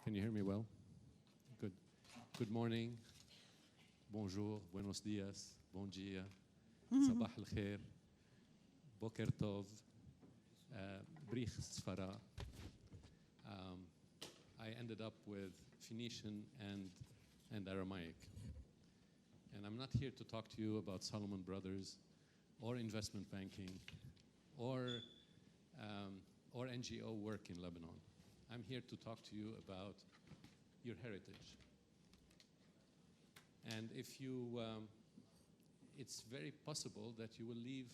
Can you hear me well? Good. Good morning. Bonjour, buenos dias, bon dia, sabah al-khair, boker tov, brich sfara. I ended up with Phoenician and Aramaic. And I'm not here to talk to you about Solomon Brothers or investment banking or NGO work in Lebanon. I'm here to talk to you about your heritage. And if you, it's very possible that you will leave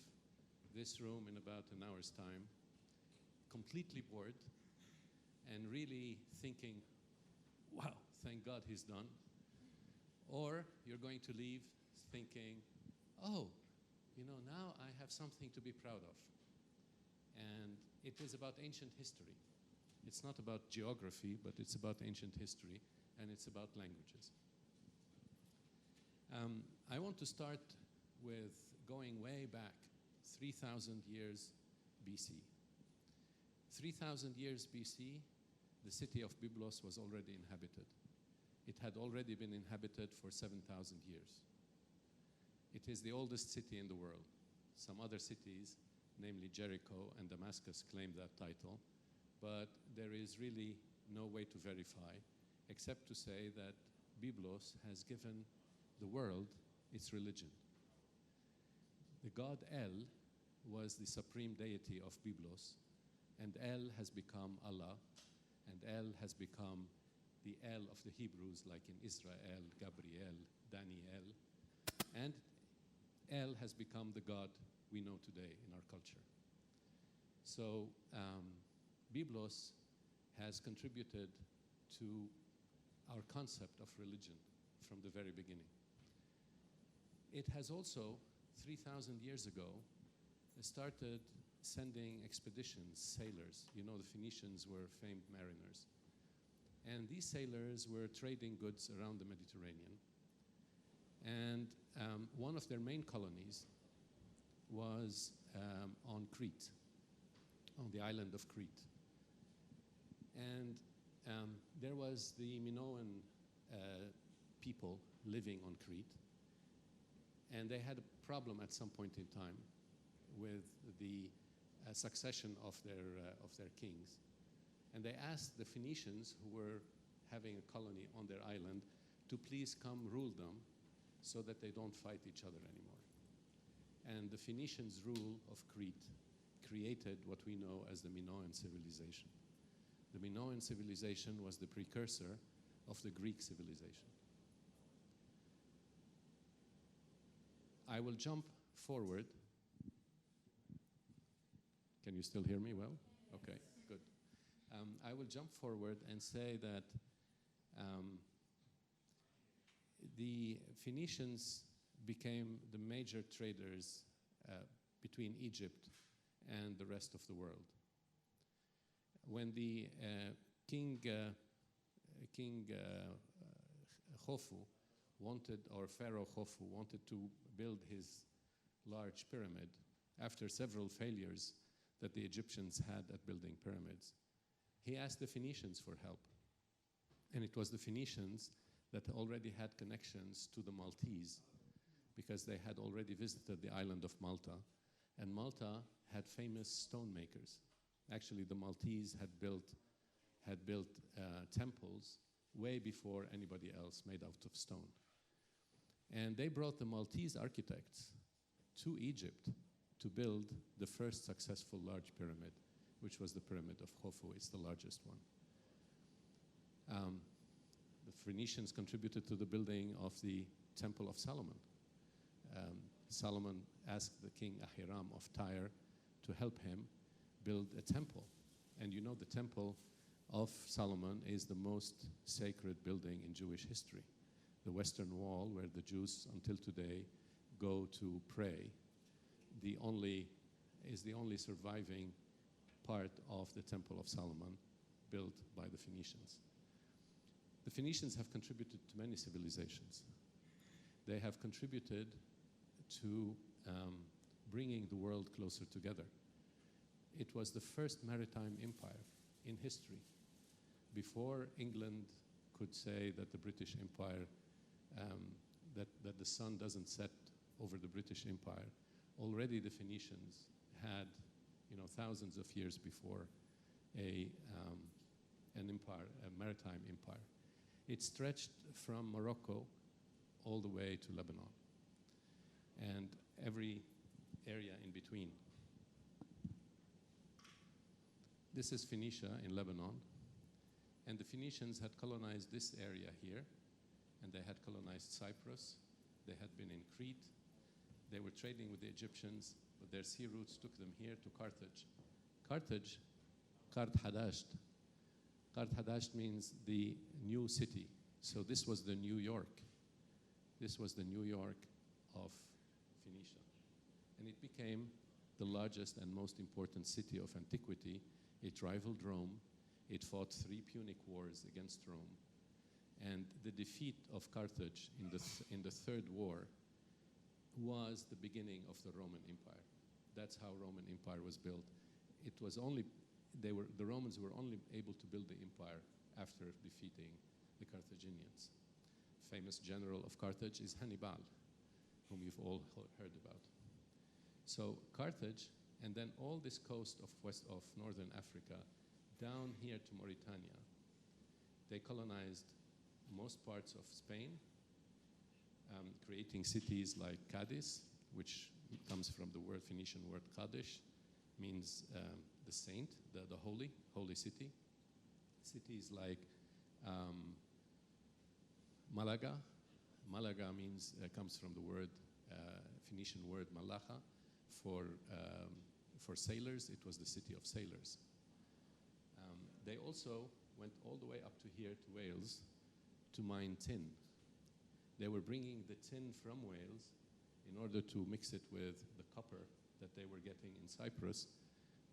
this room in about an hour's time completely bored and really thinking, wow, thank God he's done. Or you're going to leave thinking, oh, you know, now I have something to be proud of. And it is about ancient history. It's not about geography, but it's about ancient history, and it's about languages. I want to start with going way back, 3,000 years BC. 3,000 years BC, the city of Byblos was already inhabited. It had already been inhabited for 7,000 years. It is the oldest city in the world. Some other cities, namely Jericho and Damascus, claim that title, but there is really no way to verify, except to say that Byblos has given the world its religion. The god El was the supreme deity of Byblos, and El has become Allah, and El has become the El of the Hebrews, like in Israel, Gabriel, Daniel, and El has become the God we know today in our culture. So Byblos has contributed to our concept of religion from the very beginning. It has also, 3,000 years ago, started sending expeditions, sailors. You know, the Phoenicians were famed mariners. And these sailors were trading goods around the Mediterranean. And one of their main colonies was on Crete, on the island of Crete. And there was the Minoan people living on Crete. And they had a problem at some point in time with the succession of their kings. And they asked the Phoenicians, who were having a colony on their island, to please come rule them so that they don't fight each other anymore. And the Phoenicians' rule of Crete created what we know as the Minoan civilization. The Minoan civilization was the precursor of the Greek civilization. I will jump forward. Can you still hear me well? Okay, good. I will jump forward and say that the Phoenicians became the major traders between Egypt and the rest of the world. When the King Khufu wanted, or Pharaoh Khufu wanted to build his large pyramid, after several failures that the Egyptians had at building pyramids, he asked the Phoenicians for help. And it was the Phoenicians that already had connections to the Maltese, because they had already visited the island of Malta. And Malta had famous stone makers. Actually, the Maltese had built temples way before anybody else, made out of stone. And they brought the Maltese architects to Egypt to build the first successful large pyramid, which was the pyramid of Khufu. It's the largest one. The Phoenicians contributed to the building of the Temple of Solomon. Solomon asked the king Ahiram of Tyre to help him build a temple. And you know, the Temple of Solomon is the most sacred building in Jewish history. The Western Wall, where the Jews until today go to pray, is the only surviving part of the Temple of Solomon built by the Phoenicians. The Phoenicians have contributed to many civilizations. They have contributed to bringing the world closer together. It was the first maritime empire in history. before England could say that the British Empire, that the sun doesn't set over the British Empire, already the Phoenicians had, thousands of years before, an empire, a maritime empire. It stretched from Morocco all the way to Lebanon and every area in between. This is Phoenicia in Lebanon, and the Phoenicians had colonized this area here, and they had colonized Cyprus. They had been in Crete. They were trading with the Egyptians, but their sea routes took them here to Carthage. Carthage, Kart Hadasht. Kart Hadasht means the new city. So this was the New York. This was the New York of Phoenicia. And it became the largest and most important city of antiquity. It rivaled Rome. It fought 3 Punic wars against Rome. And the defeat of Carthage in the Third War was the beginning of the Roman Empire. That's how Roman Empire was built. It was only, the Romans were only able to build the empire after defeating the Carthaginians. Famous general of Carthage is Hannibal, whom you've all heard about. So Carthage, and then all this coast of northern Africa, down here to Mauritania, they colonized most parts of Spain, creating cities like Cadiz, which comes from the word Phoenician word Kadesh, means the saint, the holy city. Cities like Malaga. Malaga means comes from the word Phoenician word Malacha for sailors. It was the city of sailors. They also went all the way up to here to Wales to mine tin. They were bringing the tin from Wales in order to mix it with the copper that they were getting in Cyprus.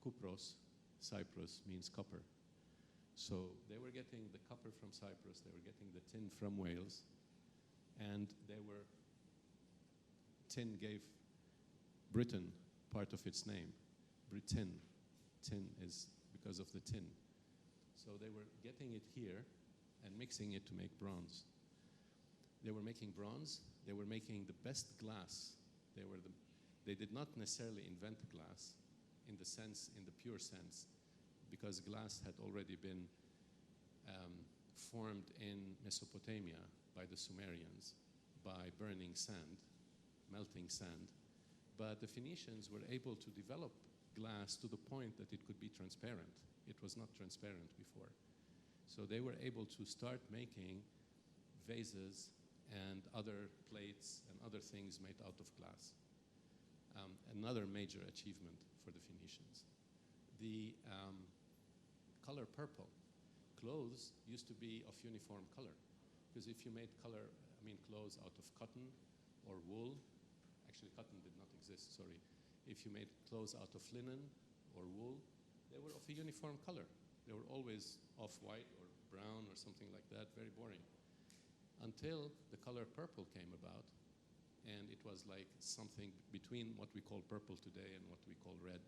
Kupros, Cyprus means copper. So they were getting the copper from Cyprus, they were getting the tin from Wales, and tin gave Britain part of its name, Britain. Tin is because of the tin. So they were getting it here and mixing it to make bronze. They were making bronze, they were making the best glass. They did not necessarily invent glass in the pure sense, because glass had already been formed in Mesopotamia by the Sumerians by burning sand, melting sand. But the Phoenicians were able to develop glass to the point that it could be transparent. It was not transparent before. So they were able to start making vases and other plates and other things made out of glass. Another major achievement for the Phoenicians. The color purple. Clothes used to be of uniform color, because if you made clothes out of cotton or wool, actually cotton did not exist, sorry. If you made clothes out of linen or wool, they were of a uniform color. They were always off-white or brown or something like that, very boring. Until the color purple came about, and it was like something between what we call purple today and what we call red.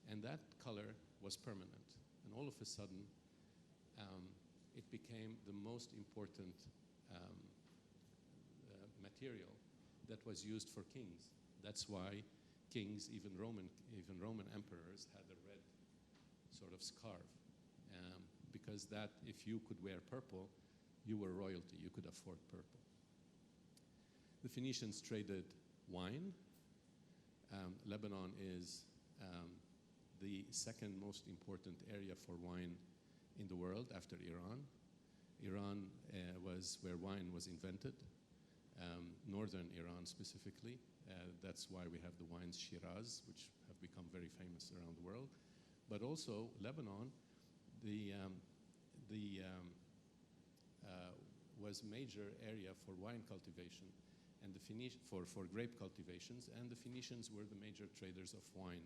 And that color was permanent. And all of a sudden, it became the most important material that was used for kings. That's why kings, even Roman emperors, had a red sort of scarf. Because that, if you could wear purple, you were royalty, you could afford purple. The Phoenicians traded wine. Lebanon is the second most important area for wine in the world after Iran. Iran was where wine was invented, northern Iran specifically. That's why we have the wines Shiraz, which have become very famous around the world. But also Lebanon, was a major area for wine cultivation and for grape cultivations, and the Phoenicians were the major traders of wine.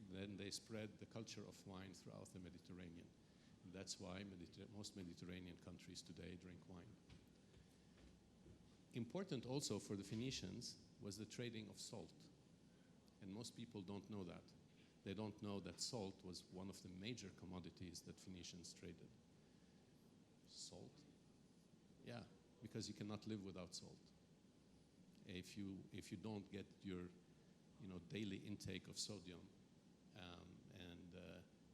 Then they spread the culture of wine throughout the Mediterranean. And that's why most Mediterranean countries today drink wine. Important also for the Phoenicians was the trading of salt. And most people don't know that. They don't know that salt was one of the major commodities that Phoenicians traded. Salt? Yeah, because you cannot live without salt. If you don't get your daily intake of sodium,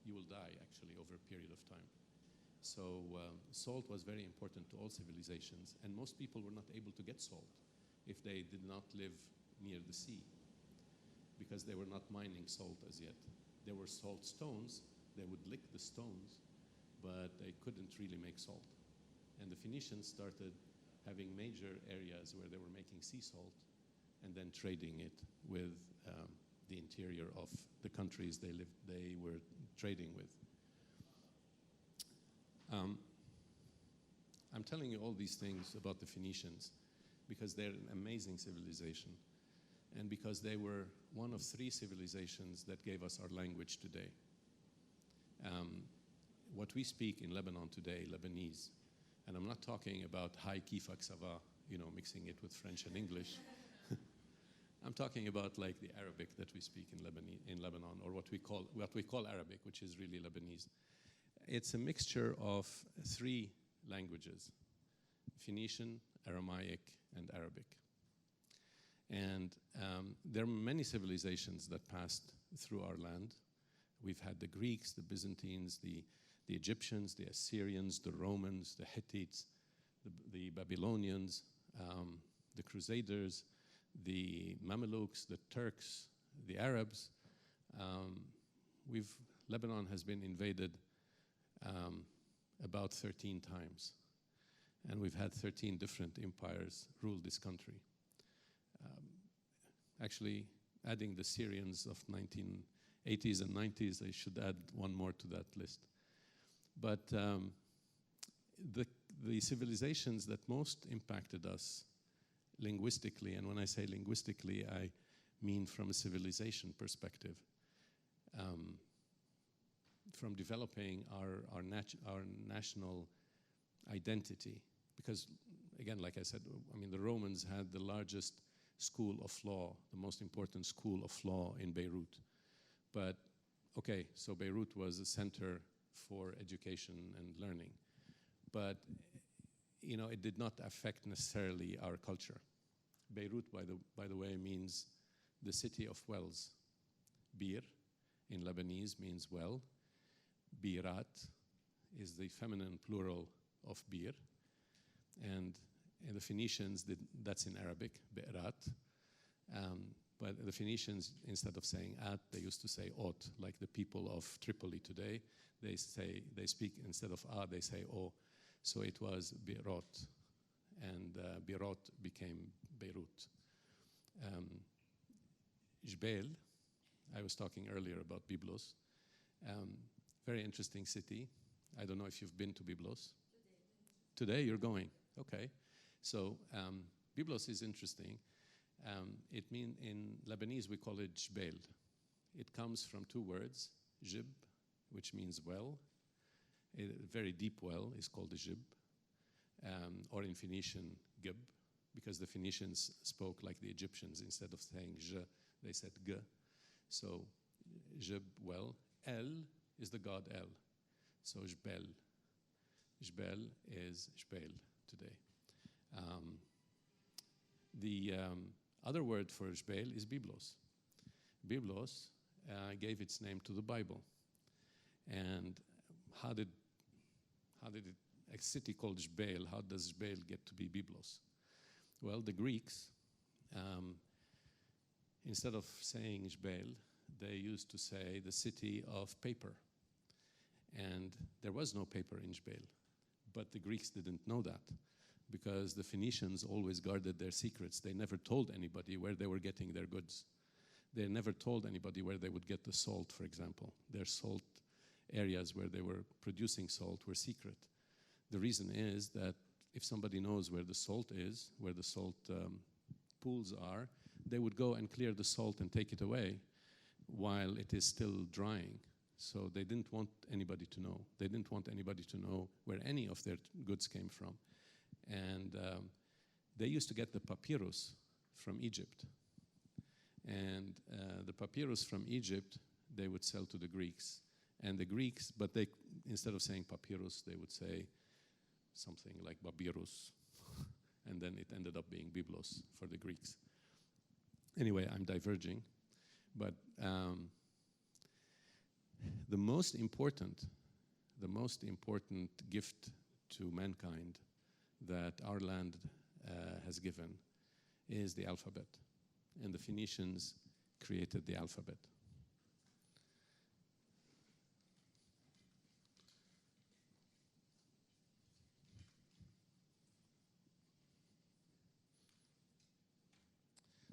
you will die actually over a period of time. So salt was very important to all civilizations, and most people were not able to get salt if they did not live near the sea, because they were not mining salt as yet. There were salt stones, they would lick the stones, but they couldn't really make salt. And the Phoenicians started having major areas where they were making sea salt and then trading it with the interior of the countries they were trading with. I'm telling you all these things about the Phoenicians because they're an amazing civilization, and because they were one of 3 civilizations that gave us our language today. What we speak in Lebanon today, Lebanese, and I'm not talking about Hi Kifak Sava, mixing it with French and English. I'm talking about like the Arabic that we speak in Lebanon, or what we call Arabic, which is really Lebanese. It's a mixture of 3 languages: Phoenician, Aramaic, and Arabic. And there are many civilizations that passed through our land. We've had the Greeks, the Byzantines, the Egyptians, the Assyrians, the Romans, the Hittites, the Babylonians, the Crusaders, the Mamelukes, the Turks, the Arabs. Lebanon has been invaded about 13 times. And we've had 13 different empires rule this country. Actually, adding the Syrians of 1980s and 90s, I should add one more to that list. But the civilizations that most impacted us linguistically, and when I say linguistically, I mean from a civilization perspective, from developing our national identity. Because, again, like I said, the Romans had the largest school of law, the most important school of law in Beirut. But, okay, so Beirut was a center for education and learning. But, it did not affect necessarily our culture. Beirut, by the way, means the city of wells. Bir, in Lebanese, means well. Birat is the feminine plural of bir. And the Phoenicians, that's in Arabic, bi'rat. But the Phoenicians, instead of saying at, they used to say ot, like the people of Tripoli today. They speak, instead of a, they say o. So it was Beirut, and Beirut became Beirut. Jbel, I was talking earlier about Byblos. Very interesting city. I don't know if you've been to Byblos. Today you're going. Okay. So Byblos is interesting. It means, in Lebanese we call it Jbel. It comes from 2 words, Jib, which means well. A very deep well is called a Jib, or in Phoenician, Gib, because the Phoenicians spoke like the Egyptians. Instead of saying J, they said G. So Jib, well. El is the god El. So Jbel. Jbel is Jbel today. The other word for Jbel is Byblos. Byblos gave its name to the Bible. And how did a city called Jbel, how does Jbel get to be Byblos? Well, the Greeks, instead of saying Jbel, they used to say the city of paper. And there was no paper in Jbel. But the Greeks didn't know that, because the Phoenicians always guarded their secrets. They never told anybody where they were getting their goods. They never told anybody where they would get the salt, for example. Their salt areas where they were producing salt were secret. The reason is that if somebody knows where the salt is, where the salt pools are, they would go and clear the salt and take it away while it is still drying. So they didn't want anybody to know. They didn't want anybody to know where any of their goods came from. And they used to get the papyrus from Egypt. And the papyrus from Egypt, they would sell to the Greeks. And the Greeks, but they, instead of saying papyrus, they would say something like Babyrus, and then it ended up being Byblos for the Greeks. Anyway, I'm diverging, but the most important gift to mankind that our land has given is the alphabet. And the Phoenicians created the alphabet.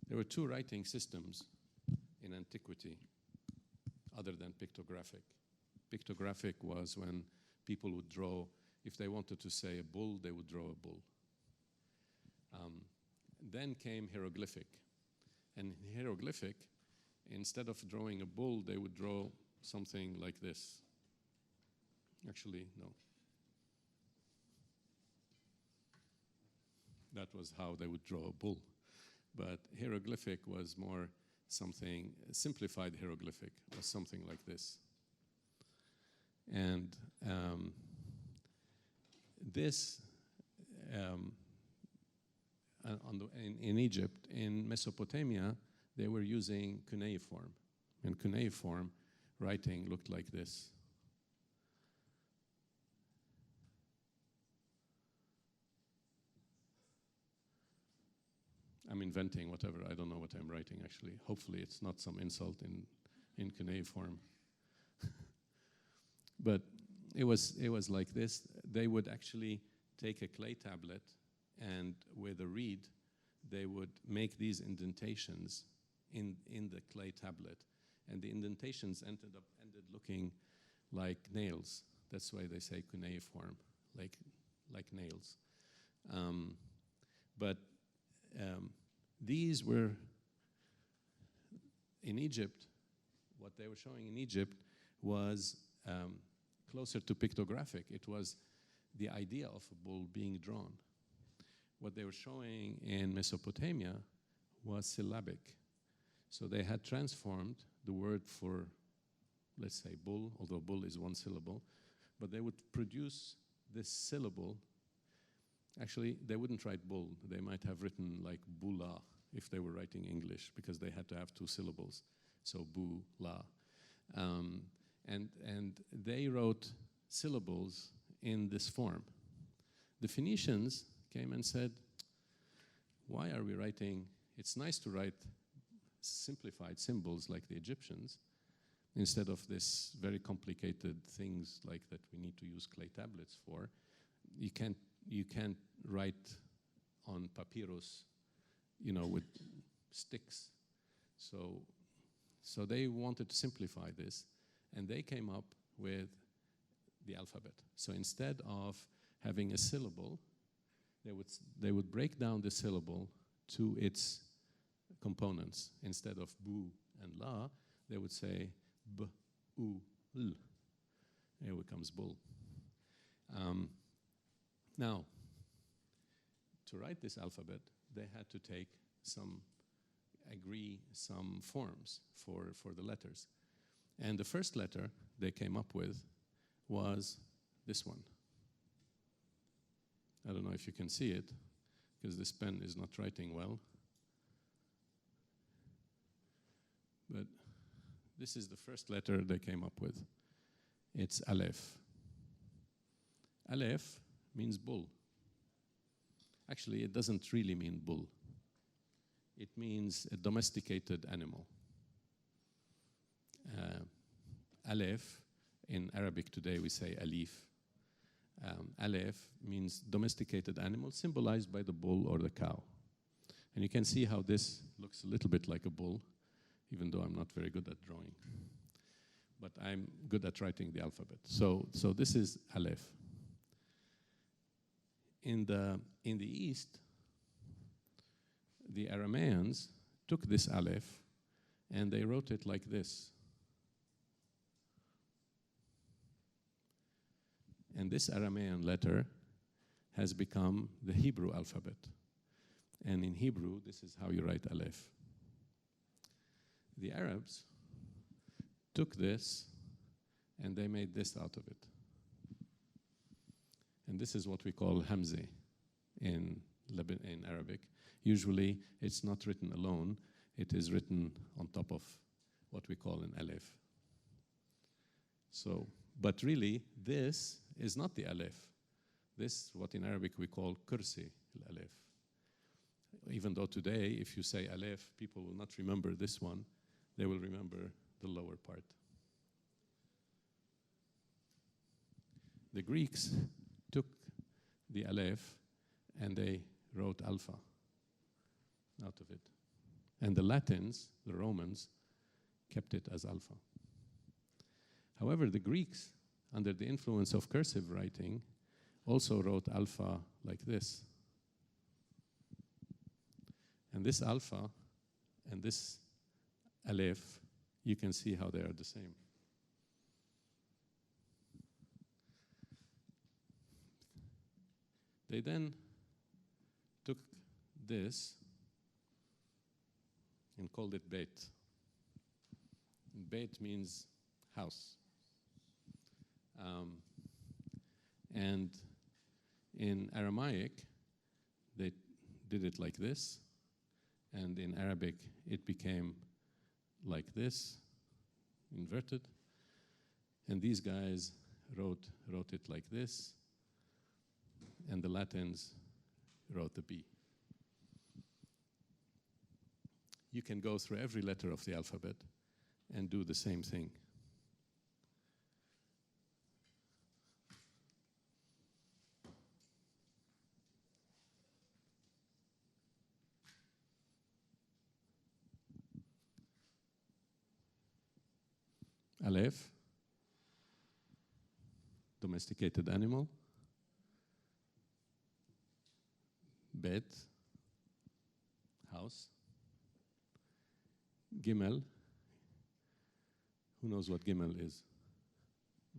There were two writing systems in antiquity other than pictographic. Pictographic was when people would draw, if they wanted to say a bull, they would draw a bull. Then came hieroglyphic. And hieroglyphic, instead of drawing a bull, they would draw something like this. Actually, no. That was how they would draw a bull. But hieroglyphic was more something, simplified hieroglyphic was something like this. And this, in Egypt, in Mesopotamia, they were using cuneiform. And cuneiform writing looked like this. I'm inventing whatever, I don't know what I'm writing actually. Hopefully it's not some insult in cuneiform. But it was like this. They would actually take a clay tablet and with a reed, they would make these indentations in the clay tablet. And the indentations ended looking like nails. That's why they say cuneiform, like nails. These were, in Egypt, what they were showing in Egypt was closer to pictographic. It was the idea of a bull being drawn. What they were showing in Mesopotamia was syllabic. So they had transformed the word for, let's say, bull, although bull is one syllable, but they would produce this syllable. Actually, they wouldn't write bull. They might have written like bula if they were writing English, because they had to have two syllables. So bu-la. And they wrote syllables in this form. The Phoenicians came and said, why are we writing? It's nice to write simplified symbols like the Egyptians, instead of this very complicated things like that we need to use clay tablets for. You can't write on papyrus, with sticks. So they wanted to simplify this, and they came up with the alphabet. So instead of having a syllable, they would break down the syllable to its components. Instead of bu and la, they would say b, u, l. Here comes bull. Now, to write this alphabet, they had to take some forms for the letters. And the first letter they came up with was this one. I don't know if you can see it, because this pen is not writing well. But this is the first letter they came up with. It's Aleph. Aleph means bull. Actually, it doesn't really mean bull. It means a domesticated animal. Aleph, in Arabic today we say alif. Aleph means domesticated animal, symbolized by the bull or the cow. And you can see how this looks a little bit like a bull, even though I'm not very good at drawing. But I'm good at writing the alphabet. So this is Aleph. In the East, the Arameans took this Aleph and they wrote it like this. And this Aramean letter has become the Hebrew alphabet. And in Hebrew, this is how you write Aleph. The Arabs took this and they made this out of it. And this is what we call hamze in Arabic. Usually, it's not written alone. It is written on top of what we call an alif. So, but really, this is not the alif. This, what in Arabic we call kursi al-alif. Even though today, if you say alif, people will not remember this one. They will remember the lower part. The Greeks took the alif and they wrote alpha out of it. And the Latins, the Romans, kept it as alpha. However, the Greeks, under the influence of cursive writing, also wrote alpha like this. And this alpha and this alif, you can see how they are the same. They then took this and called it Beit. Beit means house. And in Aramaic, they did it like this. And in Arabic, it became like this, inverted. And these guys wrote it like this. And the Latins wrote the B. You can go through every letter of the alphabet and do the same thing. Aleph, domesticated animal. Bet, house. Gimel. Who knows what Gimel is?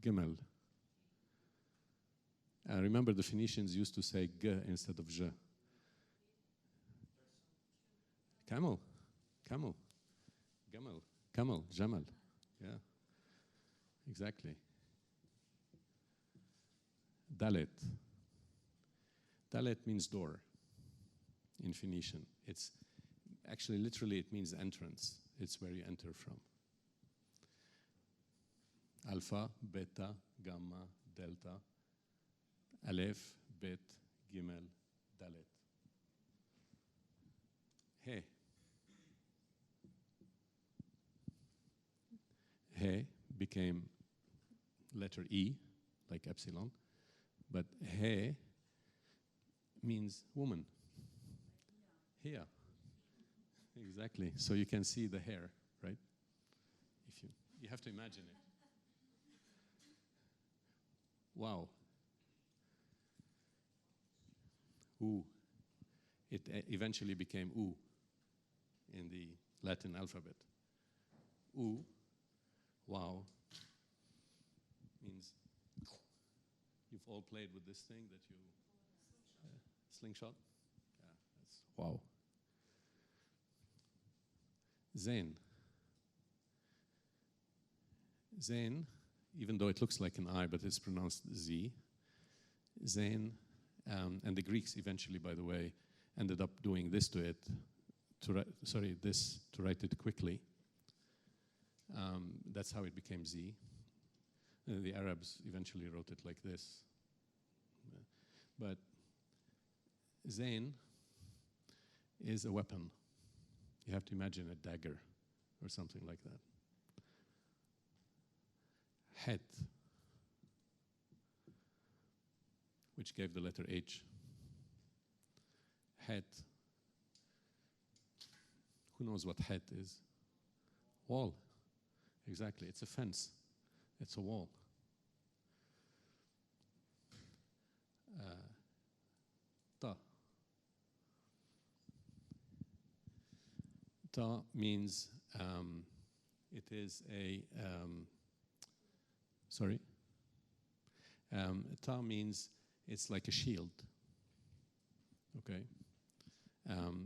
Gimel. Remember the Phoenicians used to say G instead of J. Camel. Camel. Camel. Camel. Jamal. Yeah. Exactly. Dalet. Dalet means door in Phoenician. It's actually, literally, it means entrance. It's where you enter from. Alpha, beta, gamma, delta, aleph, bet, gimel, dalet. He. He became letter E, like epsilon, but he means woman. Here. Exactly. So you can see the hair, right? If you have to imagine it. Wow. U. It eventually became U in the Latin alphabet. U, wow, means you've all played with this thing that you slingshot? Yeah, that's wow. Zain. Zain, even though it looks like an I, but it's pronounced Z. Zain, and the Greeks eventually, by the way, ended up doing this to it, to write it quickly. That's how it became Z. The Arabs eventually wrote it like this. But Zain is a weapon. You have to imagine a dagger or something like that. Het, which gave the letter H. Het. Who knows what het is? Wall. Exactly, it's a fence. It's a wall. Ta. Ta means it is a, ta means it's like a shield, okay?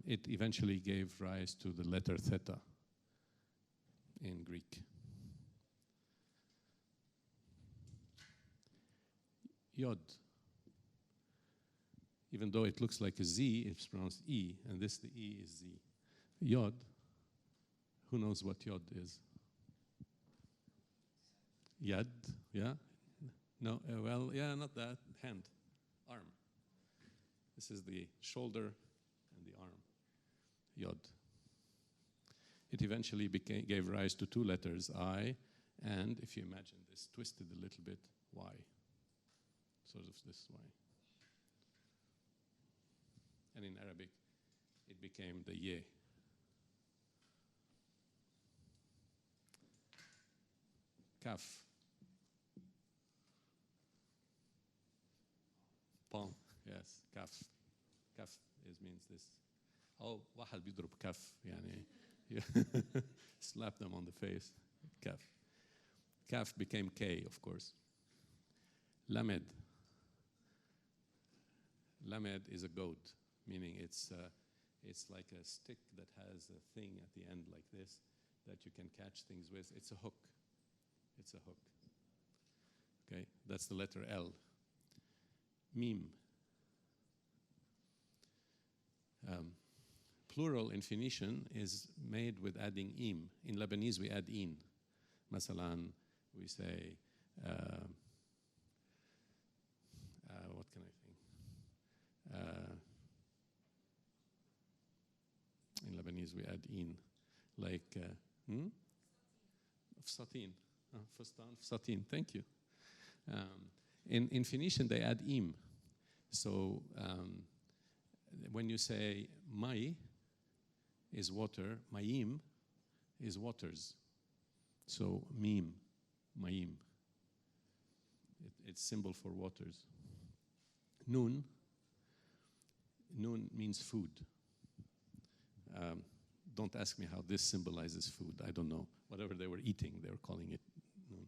It eventually gave rise to the letter theta in Greek. Yod. Even though it looks like a Z, it's pronounced E, and the E is Z. Yod, who knows what Yod is? Yad, yeah? No, well, yeah, not that. Hand, arm. This is the shoulder and the arm. Yod. It eventually gave rise to two letters, I, and if you imagine this, twisted a little bit, Y. Sort of this way. And in Arabic, it became the Ye. Kaf. Palm, yes, kaf. Kaf means this. Oh, واحد بيضرب كف يعني. Slap them on the face. Kaf. Kaf became K, of course. Lamed. Lamed is a goat, meaning it's like a stick that has a thing at the end like this that you can catch things with. It's a hook. It's a hook. Okay, that's the letter L. Mim. Plural in Phoenician is made with adding im. In Lebanese, we add in. Masalan, we say, what can I think? In Lebanese, we add in. Like, Fsatin. Fustan, Fsatin, thank you. In Phoenician, they add im. So when you say mai is water, mayim is waters. So mim, mayim. It's symbol for waters. Nun means food. Don't ask me how this symbolizes food. I don't know. Whatever they were eating, they were calling it nun.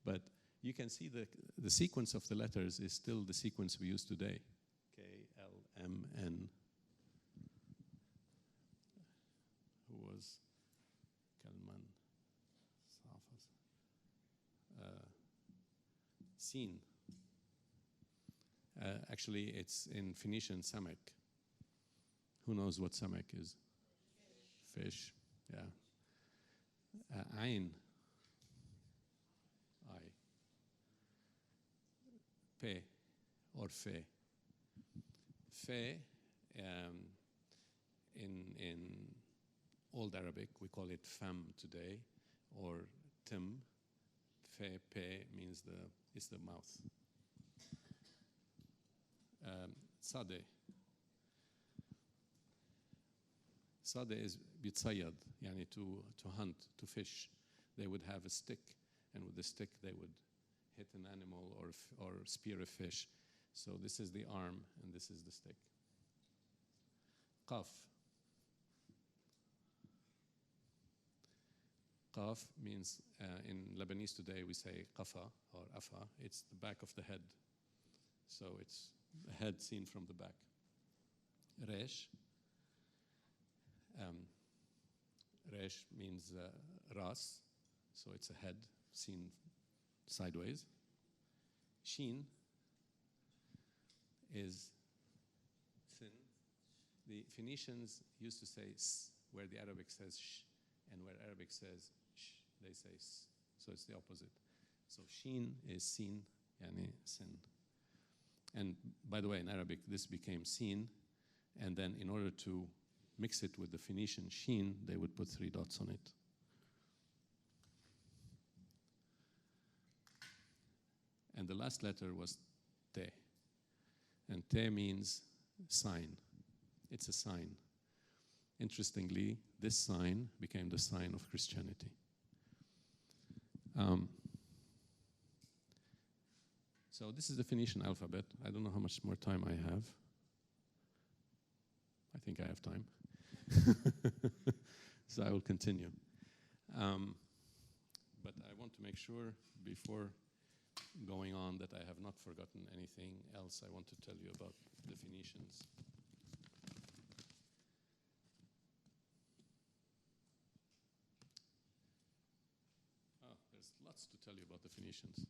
But you can see the sequence of the letters is still the sequence we use today. K, L, M, N. Who was Kalman? Sin. Actually, it's in Phoenician samek. Who knows what samek is? Fish. Yeah. Ain. I. Pe or fe. Fe, in Old Arabic, we call it fam today, or tim. Fe, pe means it's the mouth. Sade. Sade is bitsayad, yani to hunt, to fish. They would have a stick, and with the stick they would hit an animal or spear a fish. So this is the arm, and this is the stick. Qaf. Qaf means, in Lebanese today we say qafa or afa. It's the back of the head. So it's the head seen from the back. Resh. Resh means ras, so it's a head seen sideways. Shin is sin. The Phoenicians used to say s, where the Arabic says sh, and where Arabic says sh, they say s. So it's the opposite. So shin is sin, yani sin. And by the way, in Arabic, this became sin, and then in order to mix it with the Phoenician shin, they would put 3 dots on it. And the last letter was te. And te means sign. It's a sign. Interestingly, this sign became the sign of Christianity. So this is the Phoenician alphabet. I don't know how much more time I have. I think I have time. So I will continue. But I want to make sure before going on that I have not forgotten anything else I want to tell you about the Phoenicians. There's lots to tell you about the Phoenicians.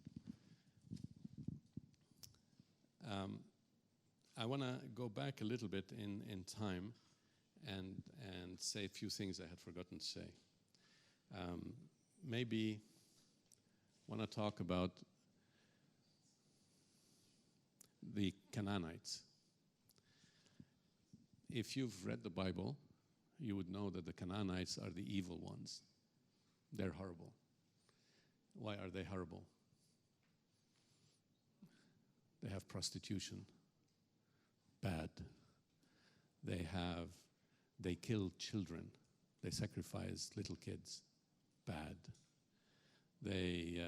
I want to go back a little bit in time and say a few things I had forgotten to say. Maybe want to talk about the Canaanites. If you've read the Bible, you would know that the Canaanites are the evil ones. They're horrible. Why are they horrible? They have prostitution. Bad. They kill children. They sacrifice little kids. Bad. They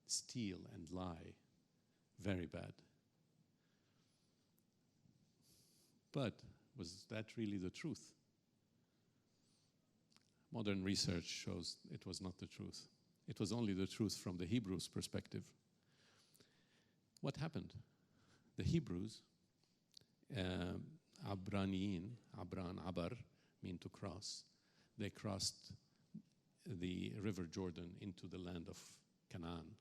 steal and lie. Very bad. But was that really the truth? Modern research shows it was not the truth. It was only the truth from the Hebrews' perspective. What happened? The Hebrews, Abraniyin, Abar, mean to cross. They crossed the river Jordan into the land of Canaan.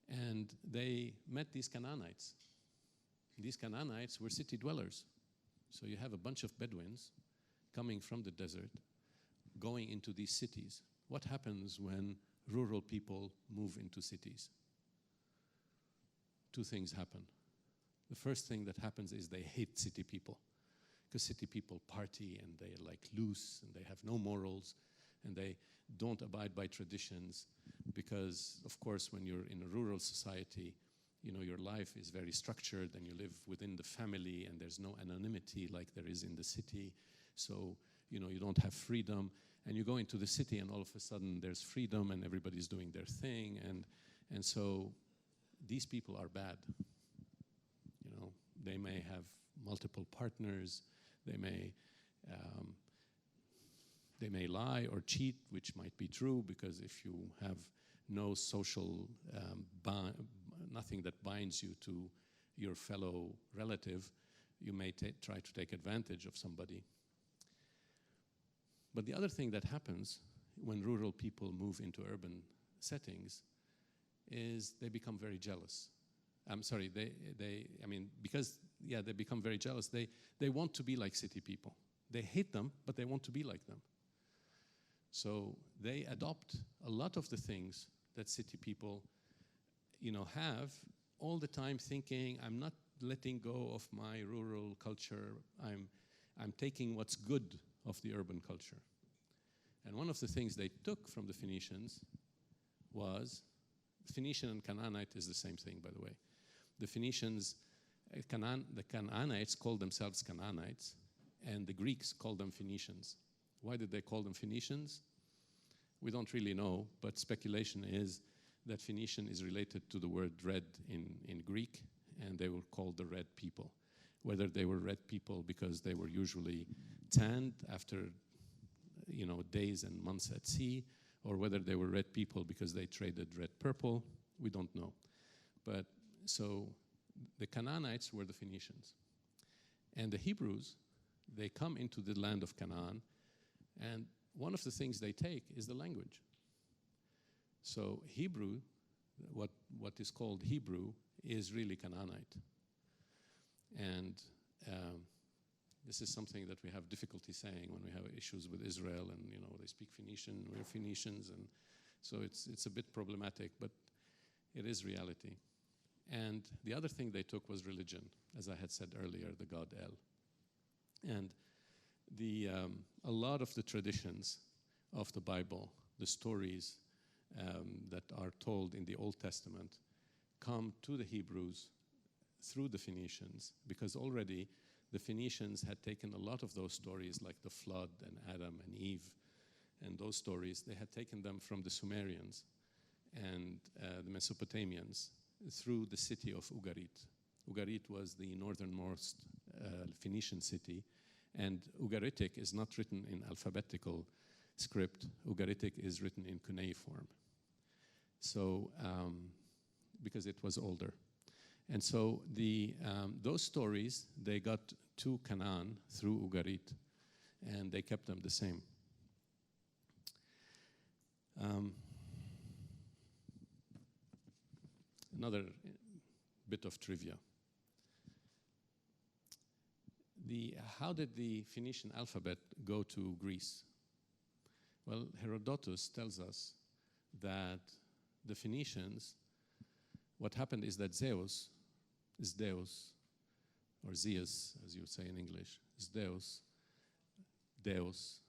And they met these Canaanites. These Canaanites were city dwellers. So you have a bunch of Bedouins coming from the desert, going into these cities. What happens when rural people move into cities? Two things happen. The first thing that happens is they hate city people, because city people party and they're like loose and they have no morals and they don't abide by traditions, because of course when you're in a rural society, you know, your life is very structured and you live within the family and there's no anonymity like there is in the city. So, you know, you don't have freedom, and you go into the city and all of a sudden there's freedom and everybody's doing their thing, and so these people are bad. You know, they may have multiple partners, they may lie or cheat, which might be true, because if you have no social nothing that binds you to your fellow relative, you may try to take advantage of somebody. But the other thing that happens when rural people move into urban settings is they become very jealous. I'm sorry, they become very jealous. They want to be like city people. They hate them, but they want to be like them. So they adopt a lot of the things that city people, you know, have all the time, thinking, I'm not letting go of my rural culture. I'm taking what's good of the urban culture. And one of the things they took from the Phoenicians was, Phoenician and Canaanite is the same thing, by the way. The Phoenicians, the Canaanites called themselves Canaanites, and the Greeks called them Phoenicians. Why did they call them Phoenicians? We don't really know, but speculation is that Phoenician is related to the word red in Greek, and they were called the red people. Whether they were red people because they were usually tanned after, you know, days and months at sea, or whether they were red people because they traded red purple, we don't know. But so the Canaanites were the Phoenicians. And the Hebrews, they come into the land of Canaan, and one of the things they take is the language. So Hebrew, what is called Hebrew, is really Canaanite. And this is something that we have difficulty saying when we have issues with Israel, and you know, they speak Phoenician, we're Phoenicians, and so it's a bit problematic, but it is reality. And the other thing they took was religion, as I had said earlier, the god El. And a lot of the traditions of the Bible, the stories that are told in the Old Testament, come to the Hebrews through the Phoenicians, because already the Phoenicians had taken a lot of those stories, like the flood and Adam and Eve, and those stories, they had taken them from the Sumerians and the Mesopotamians through the city of Ugarit. Ugarit was the northernmost Phoenician city, and Ugaritic is not written in alphabetical script. Ugaritic is written in cuneiform. So, because it was older. And so those stories, they got to Canaan through Ugarit, and they kept them the same. Another bit of trivia. How did the Phoenician alphabet go to Greece? Well, Herodotus tells us that the Phoenicians, what happened is that Zeus is Deus, or Zeus, as you would say in English, is Deus, Dios,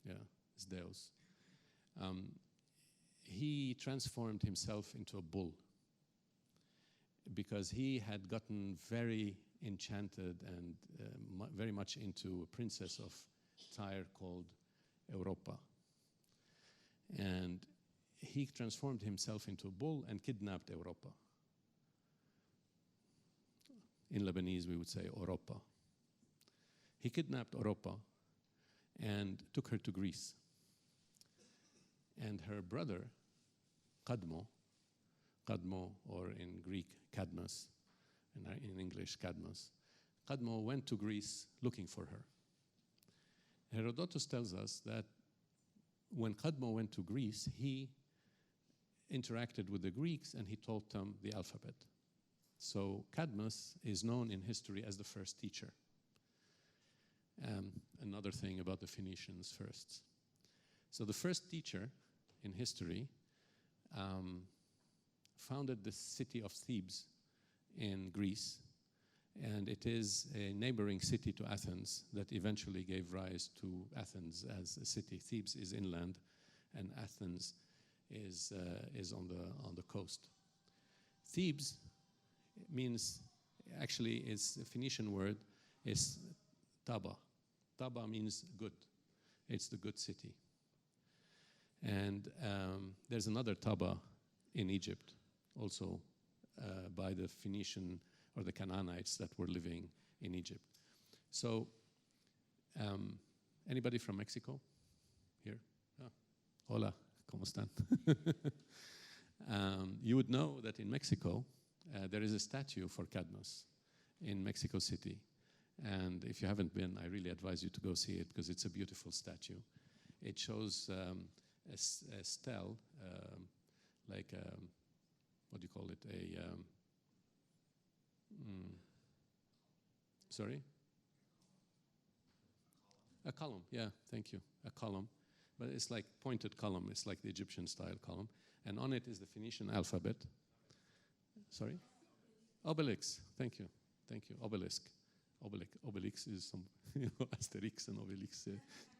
yeah, is Deus. He transformed himself into a bull because he had gotten very enchanted and very much into a princess of Tyre called Europa. And he transformed himself into a bull and kidnapped Europa. In Lebanese, we would say Europa. He kidnapped Europa and took her to Greece. And her brother, Cadmo, or in Greek, Cadmus, and in English, Cadmus, Cadmo went to Greece looking for her. Herodotus tells us that when Cadmo went to Greece, he interacted with the Greeks and he taught them the alphabet. So Cadmus is known in history as the first teacher. Another thing about the Phoenicians first. So the first teacher in history founded the city of Thebes in Greece, and it is a neighboring city to Athens that eventually gave rise to Athens as a city. Thebes is inland, and Athens is on the coast. Thebes means, actually, it's a Phoenician word, is Taba. Taba means good. It's the good city. And there's another Taba in Egypt, also by the Phoenician or the Canaanites that were living in Egypt. So, anybody from Mexico here? Oh. Hola, ¿cómo están? You would know that in Mexico, there is a statue for Cadmus in Mexico City. And if you haven't been, I really advise you to go see it because it's a beautiful statue. It shows a stele, like what do you call it? Sorry? A column, yeah, thank you. A column. But it's like pointed column. It's like the Egyptian style column. And on it is the Phoenician alphabet. Sorry? Obelix. Thank you. Thank you. Obelisk. Obelix is some, Astérix and Obélix,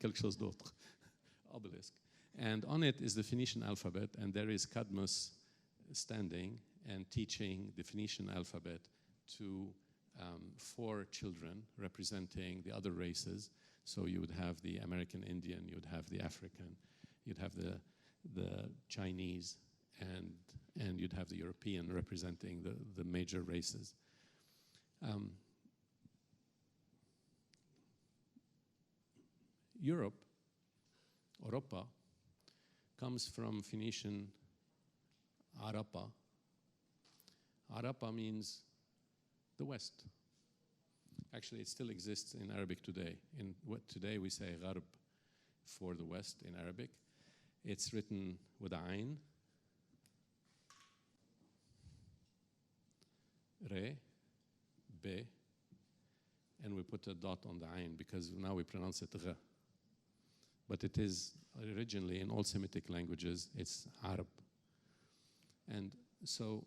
quelque chose d'autre. Obelisk. And on it is the Phoenician alphabet, and there is Cadmus standing and teaching the Phoenician alphabet to 4 children representing the other races. So you would have the American Indian, you would have the African, you'd have the Chinese, and you'd have the European representing the major races. Europe, Europa, comes from Phoenician Arapa. Arapa means the West. Actually, it still exists in Arabic today. In what today we say Gharb for the West in Arabic. It's written with Ain, Re, Be, and we put a dot on the Ain because now we pronounce it Gh. But it is originally in all Semitic languages, it's Arab. And so,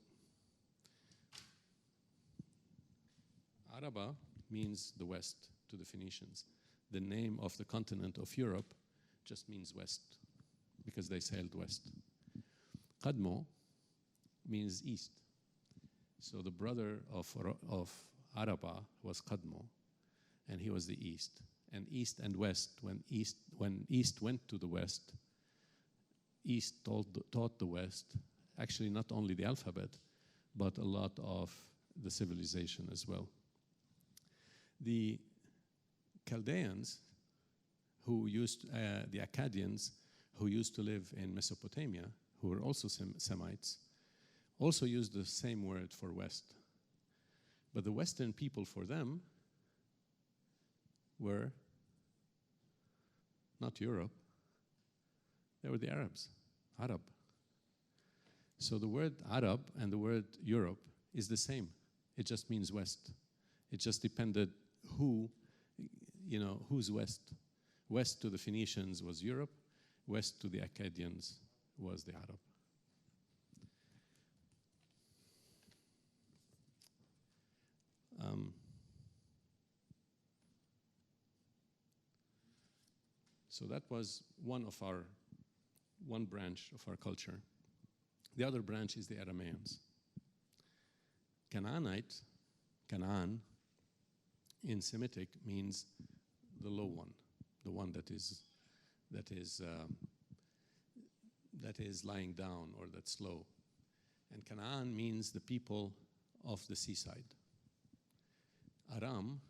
Araba means the West to the Phoenicians. The name of the continent of Europe just means West because they sailed west. Cadmo means East. So the brother of Araba was Cadmo, and he was the East. And East and West, when East went to the West, East taught the West, actually not only the alphabet, but a lot of the civilization as well. The Chaldeans, the Akkadians, who used to live in Mesopotamia, who were also Semites, also used the same word for West. But the Western people for them were not Europe. They were the Arabs, Arab. So the word Arab and the word Europe is the same. It just means West. It just depended who, who's west? West to the Phoenicians was Europe, west to the Akkadians was the Arab. So that was one branch of our culture. The other branch is the Arameans. Canaan in Semitic means the low one, the one that is lying down or that's low. And Canaan means the people of the seaside. Aram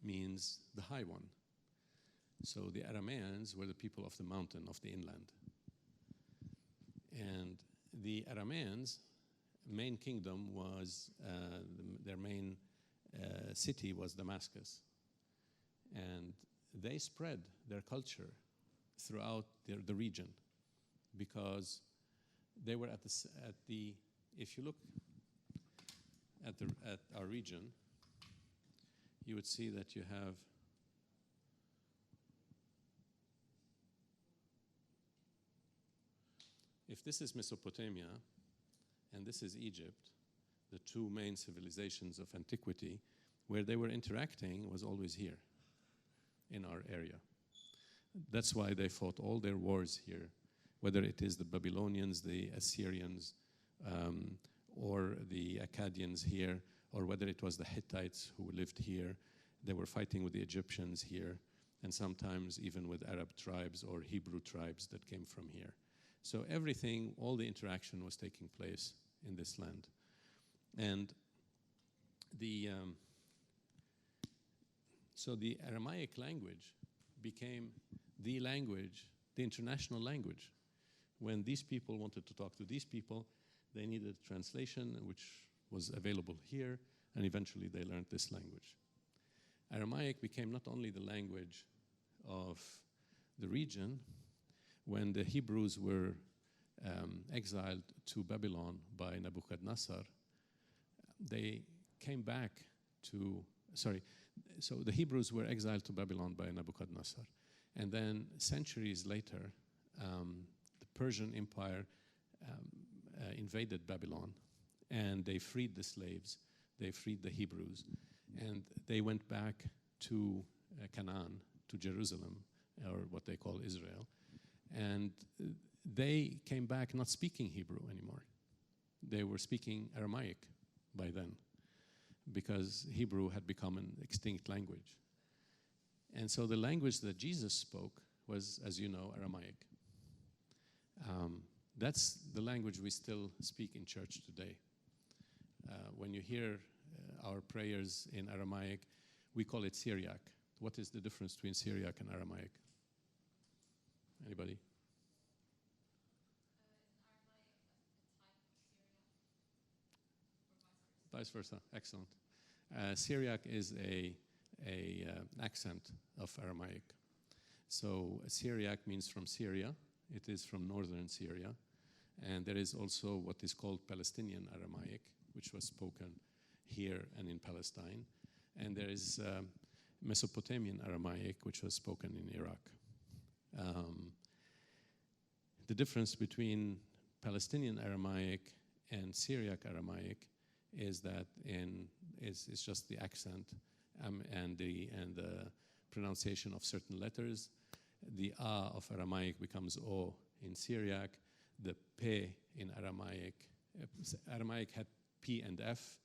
means the high one. So the Arameans were the people of the mountain, of the inland. And the Arameans' main kingdom was, their main city was Damascus. And they spread their culture throughout the region because they were if you look at our region, you would see that you have if this is Mesopotamia and this is Egypt, the two main civilizations of antiquity, where they were interacting was always here in our area. That's why they fought all their wars here, whether it is the Babylonians, the Assyrians, or the Akkadians here, or whether it was the Hittites who lived here. They were fighting with the Egyptians here, and sometimes even with Arab tribes or Hebrew tribes that came from here. So everything, all the interaction was taking place in this land. And so the Aramaic language became the language, the international language. When these people wanted to talk to these people, they needed a translation which was available here, and eventually they learned this language. Aramaic became not only the language of the region. When the Hebrews were exiled to Babylon by Nebuchadnezzar, they came back to, so the Hebrews were exiled to Babylon by Nebuchadnezzar. And then centuries later, the Persian Empire invaded Babylon, and they freed the slaves, they freed the Hebrews, and they went back to Canaan, to Jerusalem, or what they call Israel. And they came back not speaking Hebrew anymore. They were speaking Aramaic by then, because Hebrew had become an extinct language. And so the language that Jesus spoke was, as you know, Aramaic. That's the language we still speak in church today. When you hear our prayers in Aramaic, we call it Syriac. What is the difference between Syriac and Aramaic? Anybody? Vice versa. Excellent. Syriac is a accent of Aramaic. So Syriac means from Syria. It is from northern Syria. And there is also what is called Palestinian Aramaic, which was spoken here and in Palestine. And there is Mesopotamian Aramaic, which was spoken in Iraq. The difference between Palestinian Aramaic and Syriac Aramaic is that it's just the accent and the pronunciation of certain letters. The A of Aramaic becomes O in Syriac. The P in Aramaic, Aramaic had P and F,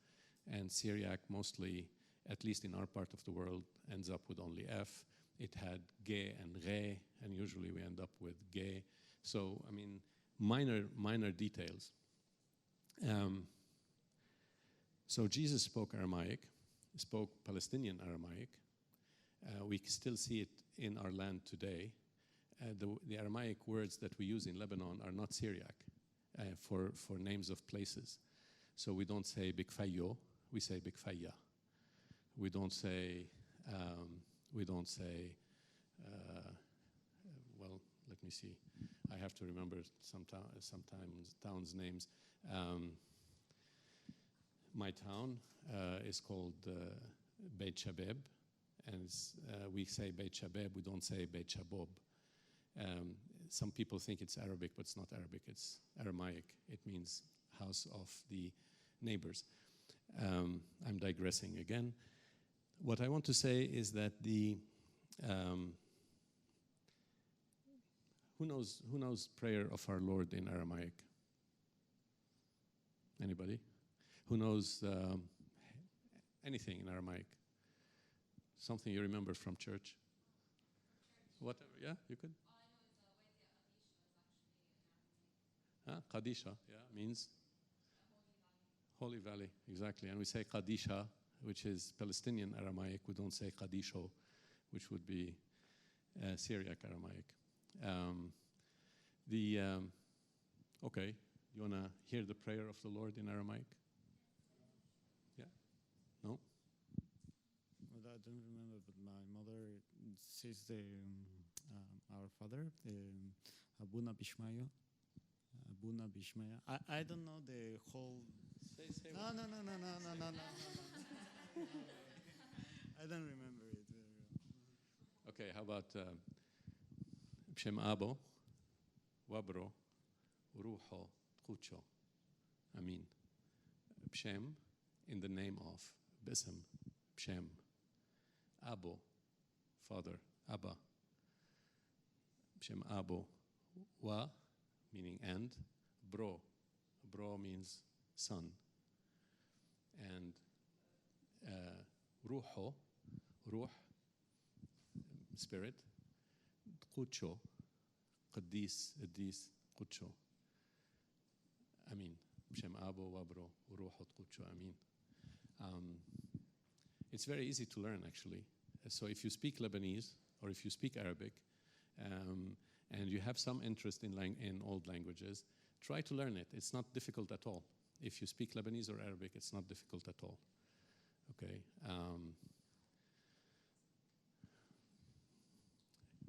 and Syriac mostly, at least in our part of the world, ends up with only F. It had Ge and Re, and usually we end up with Ge. So, I mean, minor details. So Jesus spoke Aramaic, spoke Palestinian Aramaic. We still see it in our land today. The Aramaic words that we use in Lebanon are not Syriac for names of places. So we don't say Bikfayo, we say Bikfaya. We don't say, well, let me see. I have to remember sometimes towns' names. My town is called Beit Shabeb, and we say Beit Shabab, we don't say Beit Shabob. Some people think it's Arabic, but it's not Arabic, it's Aramaic. It means house of the neighbors. I'm digressing again. What I want to say is that who knows prayer of our Lord in Aramaic? Anybody? Who knows anything in Aramaic? Something you remember from church? Whatever, yeah, you could? Qadisha, yeah, means? Holy Valley, exactly. And we say Qadisha, which is Palestinian Aramaic. We don't say Qadisho, which would be Syriac Aramaic. Okay, you want to hear the prayer of the Lord in Aramaic? Yeah? No? Well, I don't remember, but my mother says our Father, Abuna Bishmayo. Abuna Bishmaya. I don't know the whole. Say No. I don't remember it very well. Okay, how about B'Shem Abo, Wabro, Ruho, Kucho. Amin. B'Shem, in the name of. B'Ism, B'Shem. Abo, Father, Abba. B'Shem Abo, Wa, meaning and. Bro. Bro means son. And Ruho, Ruh, spirit. Kucho, Qaddis, Addis, Kucho. Amin. B'Shem Abo, Wabro, Ruhot, Kucho, Amin. It's very easy to learn, actually. So if you speak Lebanese or if you speak Arabic, and you have some interest in old languages, try to learn it. It's not difficult at all. If you speak Lebanese or Arabic, it's not difficult at all. Okay.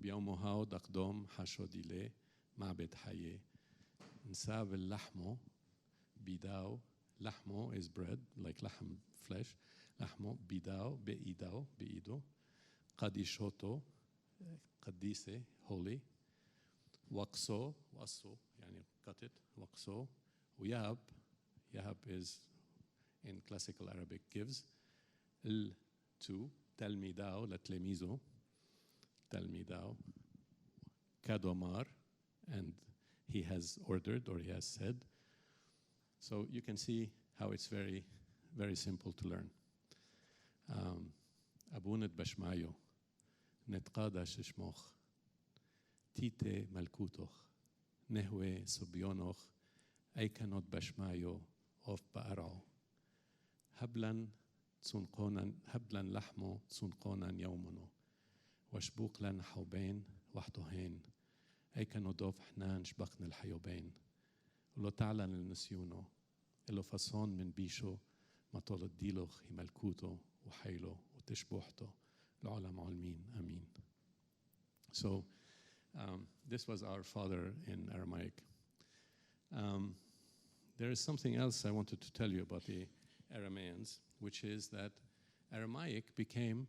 بيومها دقدوم حشوديلي معبد حيه نساب اللحمو بيداو لحمو is bread like lahm flesh لحمو بيداو بإيدو قديشوتو قديسة holy وقصو يعني cut it وقصو وياب is in classical Arabic gives to تلميذاو لتلميذو تلميذاو كادومار and he has ordered or he has said. So you can see how it's very, very simple to learn. أبونت بشمايو نتقادى ششموخ تيتي ملكوتوخ نهوي صبيونوخ أيكنوت بشمايو أوف بأرعو هبلا لحمو تسنقونا يومنو وشبوك لن حوبين وحطوهين أيكنو دوف حنان شبقن الحيوبين ولو تعلن النسيونو إلو فصون من بيشو ما طول الديلوخ ملكوتو وحيلو وتشبوحتو العلم علمين أمين. So this was our father in Aramaic. There is something else I wanted to tell you about the Aramaeans, which is that Aramaic became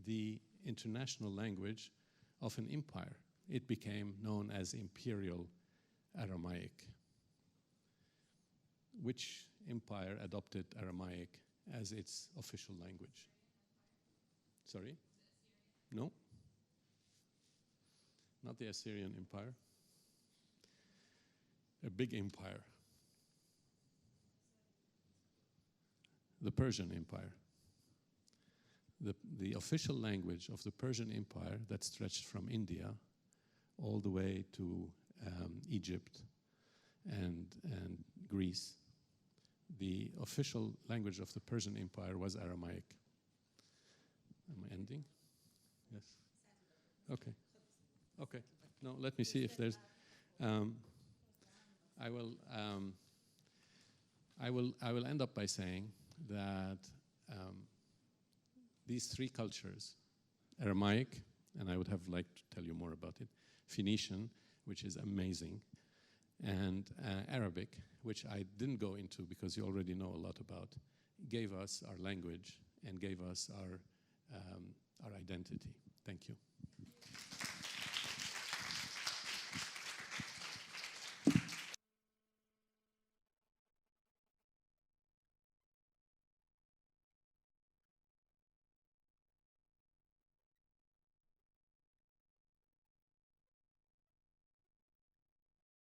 the international language of an empire. It became known as Imperial Aramaic. Which empire adopted Aramaic as its official language? Sorry? No? Not the Assyrian Empire. A big empire. The Persian Empire. The official language of the Persian Empire that stretched from India all the way to Egypt and Greece. The official language of the Persian Empire was Aramaic. Am I ending? Yes. Okay. Okay. No, let me see if there's. I will end up by saying that these three cultures, Aramaic, and I would have liked to tell you more about it, Phoenician, which is amazing, and Arabic, which I didn't go into because you already know a lot about, gave us our language and gave us our our identity. Thank you.